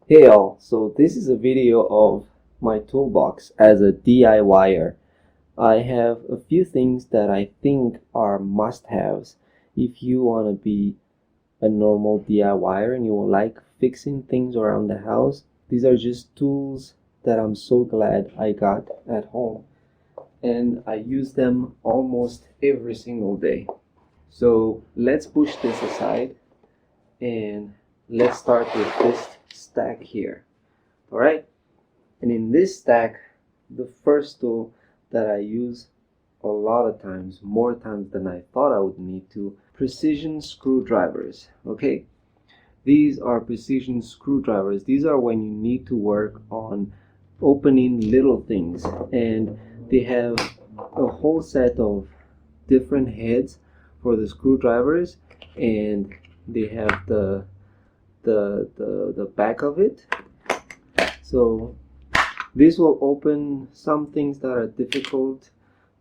Hey all, so this is a video of my toolbox as a DIYer. I have a few things that I think are must-haves if you want to be a normal DIYer and you like fixing things around the house. These are just tools that I'm so glad I got at home and I use them almost every single day. So let's push this aside and let's start with this stack here. All right, and in this stack, the first tool that I use a lot of times, more times than I thought I would need to, precision screwdrivers. Okay, these are precision screwdrivers. These are when you need to work on opening little things, and they have a whole set of different heads for the screwdrivers, and they have the back of it. So this will open some things that are difficult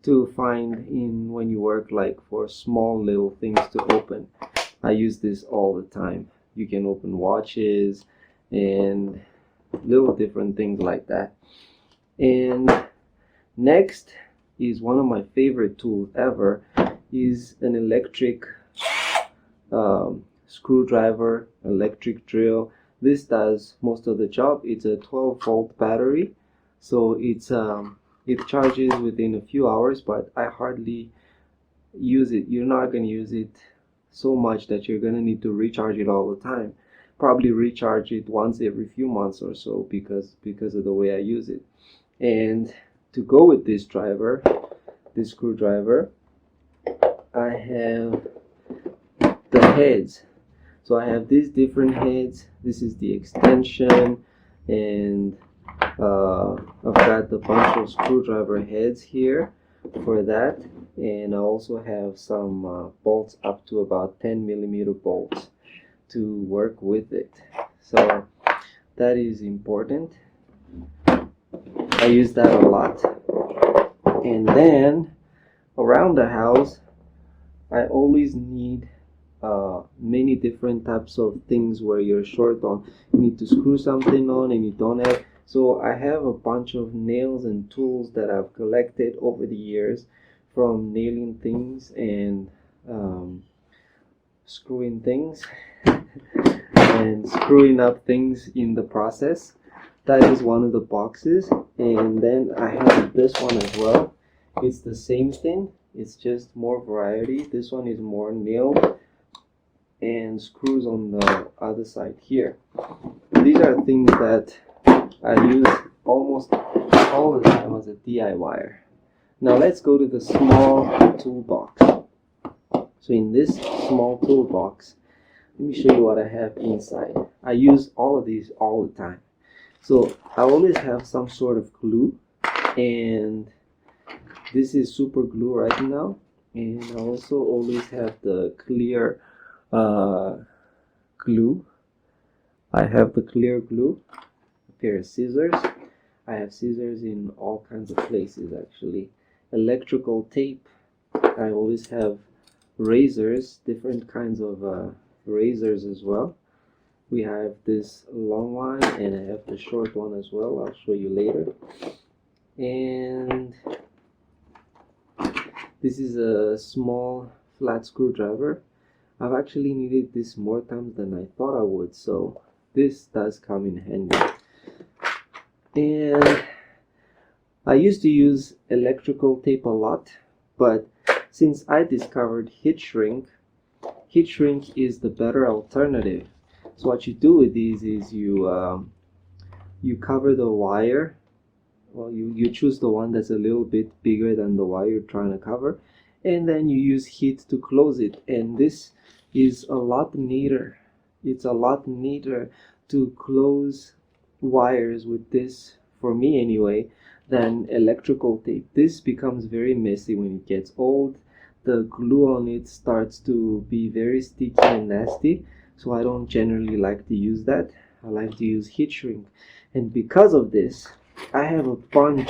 to find in when you work, like for small little things to open. I use this all the time. You can open watches and little different things like that. And next is one of my favorite tools ever, is an electric screwdriver, electric drill. This does most of the job. It's a 12-volt battery, so it charges within a few hours, but I hardly use it. You're not going to use it so much that you're going to need to recharge it all the time. Probably recharge it once every few months or so because of the way I use it. And to go with this screwdriver, I have the heads. So I have these different heads. This is the extension, and I've got a bunch of screwdriver heads here for that, and I also have some bolts up to about 10mm bolts to work with it. So that is important. I use that a lot. And then around the house, I always need many different types of things where you're short on. You need to screw something on and you don't have. So I have a bunch of nails and tools that I've collected over the years from nailing things and screwing things and screwing up things in the process. That is one of the boxes. And then I have this one as well. It's the same thing. It's just more variety. This one is more nailed and screws on the other side here. These are things that I use almost all the time as a DIYer. Now let's go to the small toolbox. So in this small toolbox, let me show you what I have inside. I use all of these all the time. So I always have some sort of glue, and this is super glue right now. And I also always have the clear glue. I have the clear glue, a pair of scissors. I have scissors in all kinds of places actually. Electrical tape. I always have razors, different kinds of razors as well. We have this long one and I have the short one as well. I'll show you later. And this is a small flat screwdriver. I've actually needed this more times than I thought I would, so this does come in handy. And I used to use electrical tape a lot, but since I discovered heat shrink is the better alternative. So what you do with these is you cover the wire. Well, you choose the one that's a little bit bigger than the wire you're trying to cover, and then you use heat to close it. And this is a lot neater. It's a lot neater to close wires with this, for me anyway, than electrical tape. This becomes very messy when it gets old. The glue on it starts to be very sticky and nasty, so I don't generally like to use that. I like to use heat shrink. And because of this, I have a bunch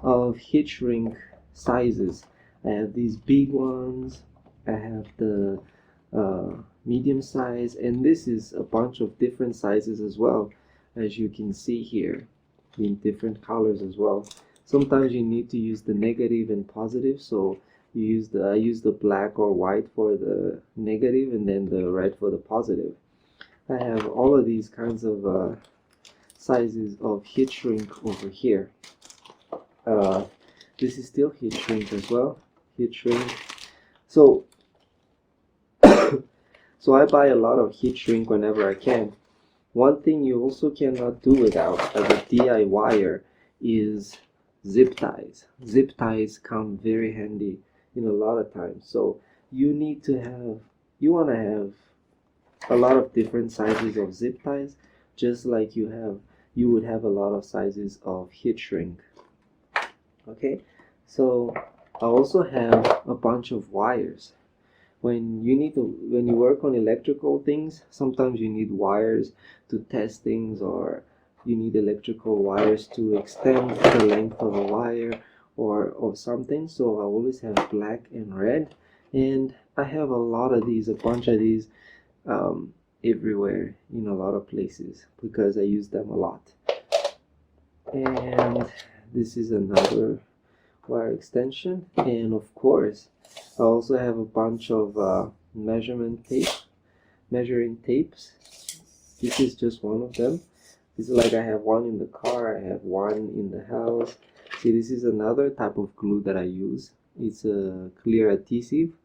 of heat shrink sizes. I have these big ones, I have the medium size, and this is a bunch of different sizes as well. as you can see here, in different colors as well. Sometimes you need to use the negative and positive, so I use the black or white for the negative and then the red for the positive. I have all of these kinds of sizes of heat shrink over here. This is still heat shrink as well. Heat shrink. So so I buy a lot of heat shrink whenever I can. One thing you also cannot do without as a DIYer is zip ties. Zip ties come very handy in a lot of times. So you want to have a lot of different sizes of zip ties, just like you would have a lot of sizes of heat shrink. Okay, so I also have a bunch of wires. When you work on electrical things, sometimes you need wires to test things, or you need electrical wires to extend the length of a wire or something. So I always have black and red, and I have a bunch of these everywhere in a lot of places because I use them a lot. And this is another wire extension, and of course I also have a bunch of measuring tapes. This is just one of them. This is like I have one in the car, I have one in the house. See, this is another type of glue that I use. It's a clear adhesive.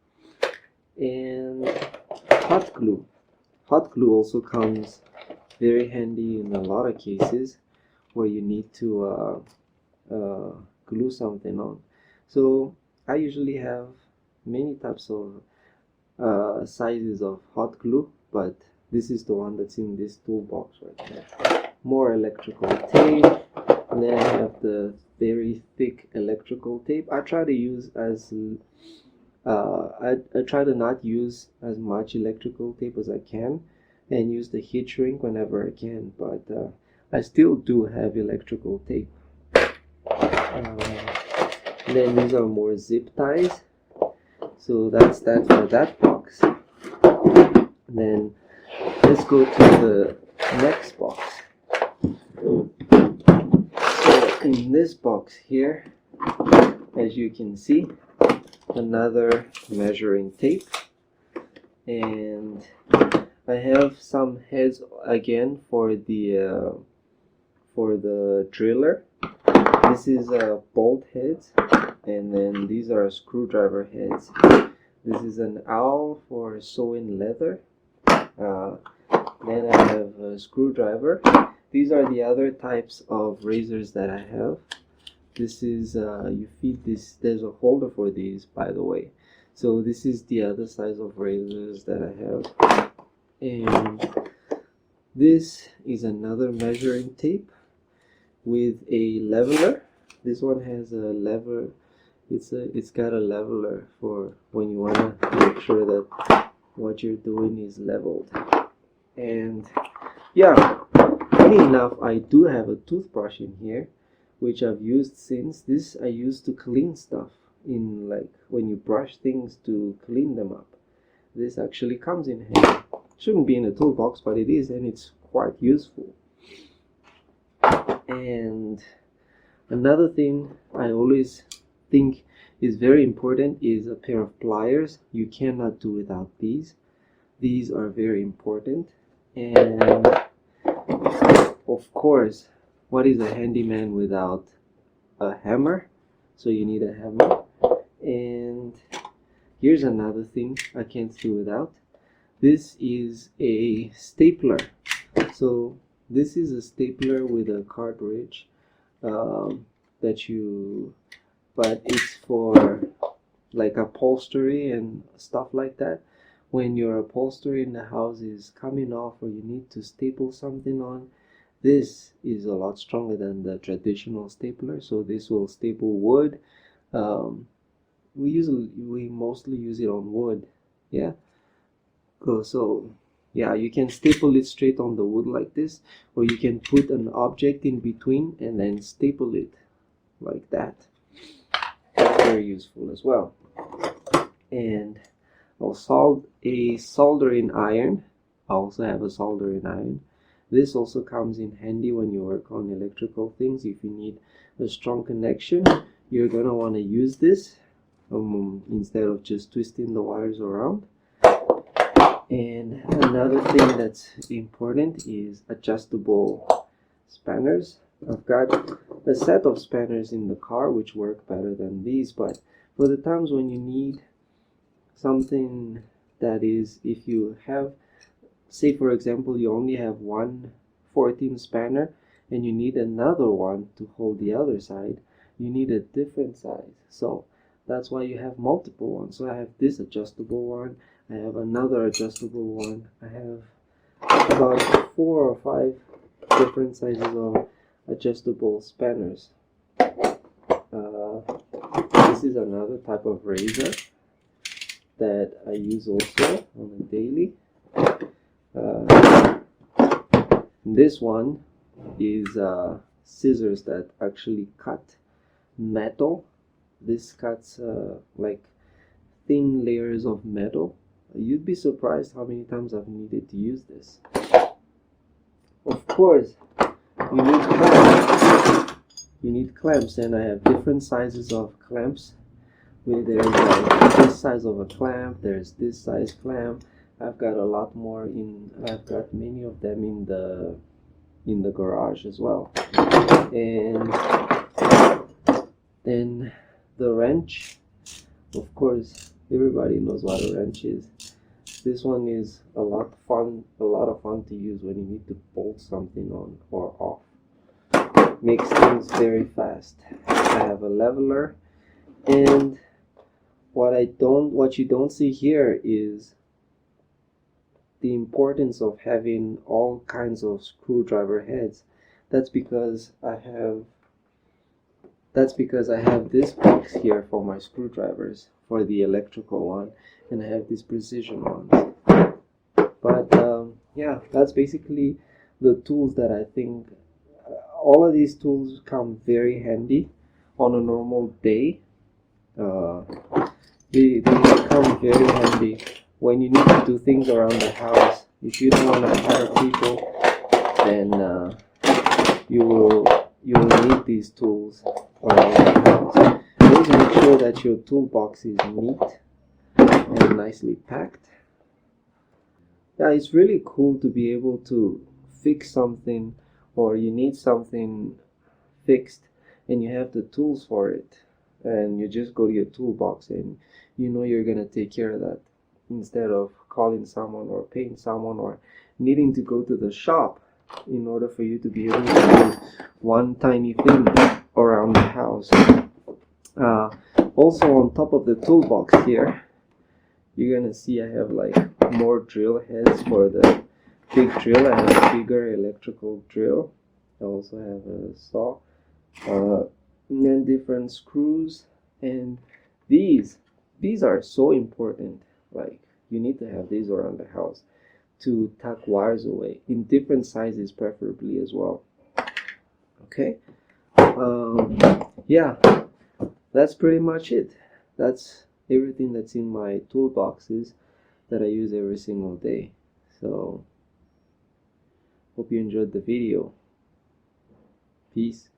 And hot glue. Hot glue also comes very handy in a lot of cases where you need to glue something on. So I usually have many types of sizes of hot glue, but this is the one that's in this toolbox right there. More electrical tape, and then I have the very thick electrical tape. I try to use I try to not use as much electrical tape as I can, and use the heat shrink whenever I can, but I still do have electrical tape. Then these are more zip ties, so that's that for that box. Then let's go to the next box. So in this box here, as you can see, another measuring tape, and I have some heads again for the driller. This is bolt heads, and then these are screwdriver heads. This is an owl for sewing leather. Then I have a screwdriver. These are the other types of razors that I have. This is you feed this. There's a holder for these, by the way. So this is the other size of razors that I have, and this is another measuring tape with a leveler. This one has a lever. It's got a leveler for when you want to make sure that what you're doing is leveled. And yeah, funny enough, I do have a toothbrush in here, which I've used since. This I use to clean stuff, in like when you brush things to clean them up. This actually comes in handy. Shouldn't be in a toolbox, but it is, and it's quite useful. And another thing I always think is very important is a pair of pliers. You cannot do without these. These are very important. And of course, what is a handyman without a hammer? So you need a hammer. And here's another thing I can't do without. This is a stapler. So this is a stapler with a cartridge but it's for like upholstery and stuff like that. When your upholstery in the house is coming off, or you need to staple something on, this is a lot stronger than the traditional stapler. So this will staple wood. We mostly use it on wood. Yeah. So yeah, you can staple it straight on the wood like this, or you can put an object in between and then staple it like that. That's very useful as well. And a soldering iron. I also have a soldering iron. This also comes in handy when you work on electrical things. If you need a strong connection, you're gonna want to use this instead of just twisting the wires around. And another thing that's important is adjustable spanners. I've got a set of spanners in the car which work better than these, but for the times when you need something, that is, if you have, say for example, you only have one 14 spanner and you need another one to hold the other side, you need a different size. So that's why you have multiple ones. So I have this adjustable one, I have another adjustable one, I have about 4 or 5 different sizes of adjustable spanners. This is another type of razor that I use also on a daily. This one is scissors that actually cut metal. This cuts like thin layers of metal. You'd be surprised how many times I've needed to use this. Of course, you need clamps. You need clamps, and I have different sizes of clamps. There's like this size of a clamp, there's this size clamp. I've got a lot more I've got many of them in the garage as well. And then the wrench, of course, everybody knows what a wrench is. This one is a lot of fun to use when you need to bolt something on or off. Makes things very fast. I have a leveler, and what you don't see here is the importance of having all kinds of screwdriver heads. That's because I have this box here for my screwdrivers for the electrical one, and I have these precision ones. But yeah, that's basically the tools that I think. All of these tools come very handy on a normal day. They come very handy when you need to do things around the house. If you don't want to hire people, then you will need these tools around the house. Always make sure that your toolbox is neat and nicely packed. Yeah, it's really cool to be able to fix something, or you need something fixed and you have the tools for it, and you just go to your toolbox and you know you're gonna take care of that, instead of calling someone or paying someone or needing to go to the shop in order for you to be able to do one tiny thing around the house. Also, on top of the toolbox here, you're gonna see I have like more drill heads for the big drill. I have a bigger electrical drill. I also have a saw, and then different screws. And these are so important. Like, you need to have these around the house to tuck wires away in different sizes, preferably as well. Okay. Yeah, that's pretty much it. That's everything that's in my toolboxes that I use every single day. So hope you enjoyed the video. Peace.